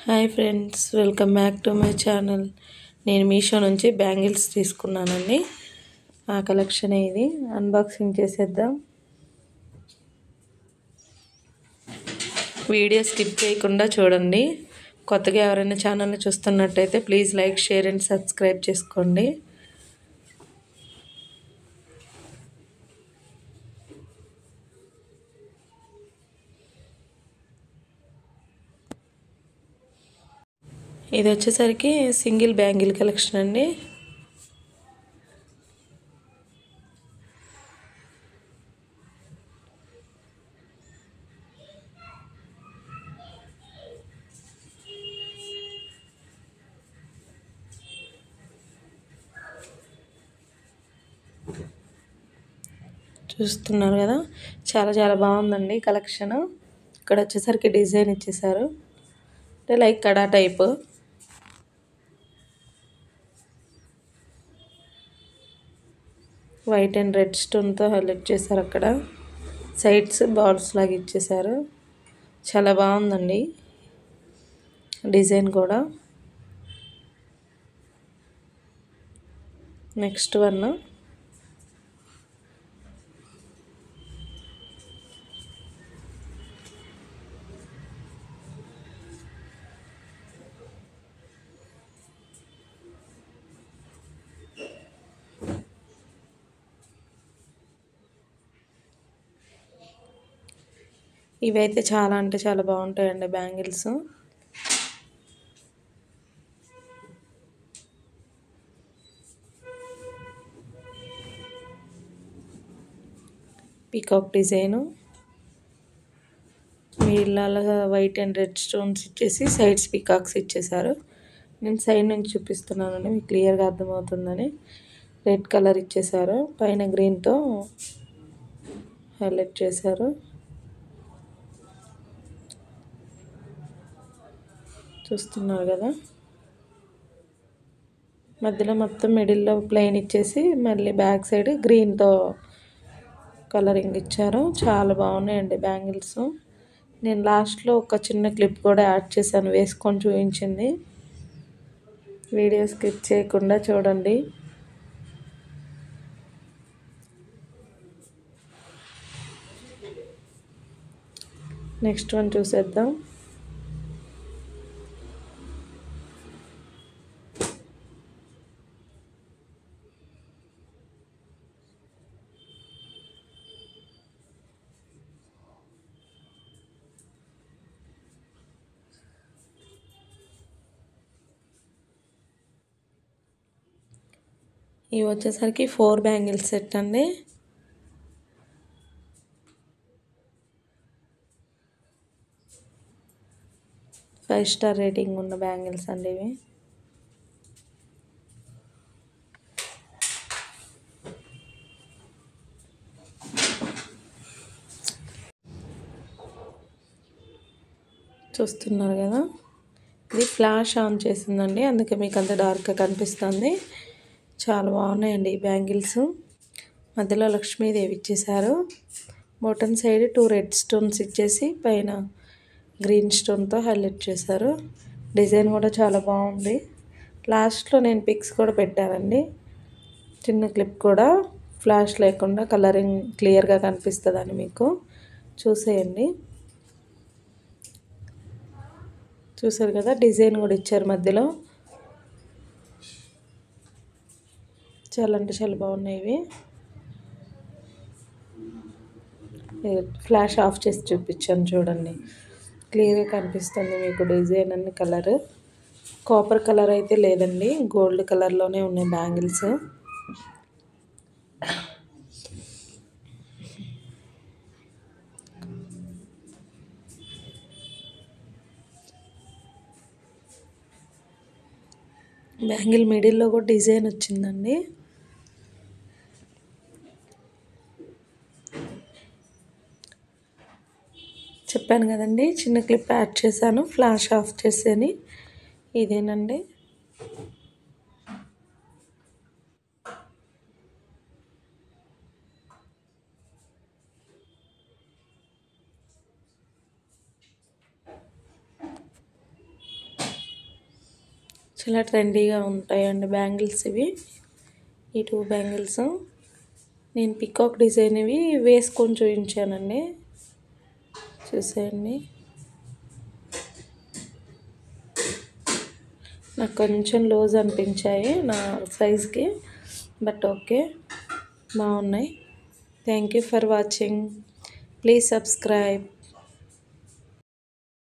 Hi friends, welcome back to my channel. నేను మీషో నుంచి bangles తీసుకున్నానండి. ఆ కలెక్షన్ ఇది అన్బాక్సింగ్ చేసేద్దాం. వీడియో స్కిప్ చేయకుండా చూడండి. కొత్తగా ఎవరైనా ఛానల్ని చూస్తున్నట్టయితే please like, share and subscribe చేసుకోండి. ఇది వచ్చేసరికి సింగిల్ బ్యాంగిల్ కలెక్షన్ అండి. చూస్తున్నారు కదా, చాలా చాలా బాగుందండి కలెక్షన్. ఇక్కడ వచ్చేసరికి డిజైన్ ఇచ్చేసారు, అంటే like kada type. White and red స్టోన్తో హైలైట్ చేశారు. అక్కడ సైడ్స్ బాల్స్ లాగా ఇచ్చేసారు. చాలా బాగుందండి డిజైన్ కూడా. నెక్స్ట్ వన్ ఇవైతే చాలా అంటే చాలా బాగుంటాయండి బ్యాంగిల్స్. పీకాక్ డిజైను, మీలాగా వైట్ అండ్ రెడ్ స్టోన్స్ ఇచ్చేసి సైడ్స్ పీకాక్స్ ఇచ్చేసారు. నేను సైడ్ నుంచి చూపిస్తున్నానండి, మీకు క్లియర్గా అర్థమవుతుందని. రెడ్ కలర్ ఇచ్చేసారు, పైన గ్రీన్తో హైలైట్ చేశారు. చూస్తున్నారు కదా, మధ్యలో మొత్తం మిడిల్లో ప్లెయిన్ ఇచ్చేసి మళ్ళీ బ్యాక్ సైడ్ గ్రీన్తో కలరింగ్ ఇచ్చారు. చాలా బాగున్నాయండి బ్యాంగిల్స్. నేను లాస్ట్లో ఒక చిన్న క్లిప్ కూడా యాడ్ చేశాను, వేసుకొని చూపించింది. వీడియో స్కిప్ చేయకుండా చూడండి. నెక్స్ట్ వన్ చూసేద్దాం. ఇవి వచ్చేసరికి 4 బ్యాంగిల్స్ సెట్ అండి. ఫైవ్ స్టార్ రేటింగ్ ఉన్న బ్యాంగిల్స్ అండి ఇవి. చూస్తున్నారు కదా, ఇది ఫ్లాష్ ఆన్ చేసిందండి, అందుకే మీకు అంత డార్క్గా కనిపిస్తుంది. చాలా బాగున్నాయండి ఈ బ్యాంగిల్స్. మధ్యలో లక్ష్మీదేవి ఇచ్చేసారు. బొటన్ సైడ్ 2 రెడ్ స్టోన్స్ ఇచ్చేసి పైన గ్రీన్ స్టోన్తో హైలైట్ చేశారు. డిజైన్ కూడా చాలా బాగుంది. లాస్ట్లో నేను పిక్స్ కూడా పెట్టానండి, చిన్న క్లిప్ కూడా, ఫ్లాష్ లేకుండా కలరింగ్ క్లియర్గా కనిపిస్తుందని మీకు. చూసేయండి. చూసారు కదా, డిజైన్ కూడా ఇచ్చారు మధ్యలో. చాలా అంటే చాలా బాగున్నాయి ఇవి. ఫ్లాష్ ఆఫ్ చేసి చూపించాను చూడండి, క్లియర్గా కనిపిస్తుంది మీకు డిజైన్ అన్ని. కలర్ కాపర్ కలర్ అయితే లేదండి, గోల్డ్ కలర్లోనే ఉన్నాయి బ్యాంగిల్స్. బ్యాంగిల్ మిడిల్లో కూడా డిజైన్ వచ్చిందండి. చెప్పాను కదండి, చిన్న క్లిప్ యాడ్ చేశాను ఫ్లాష్ ఆఫ్ చేసేని. ఇదేనండి. చాలా ట్రెండీగా ఉంటాయండి బ్యాంగిల్స్ ఇవి. ఈ 2 బ్యాంగిల్స్ నేను పికాక్ డిజైన్ ఇవి వేసుకొని చూపించానండి, చూసేయండి. నాకు కొంచెం లూజ్ అనిపించాయి నా సైజ్కి, బట్ ఓకే, బాగున్నాయి. Thank you for watching. Please subscribe.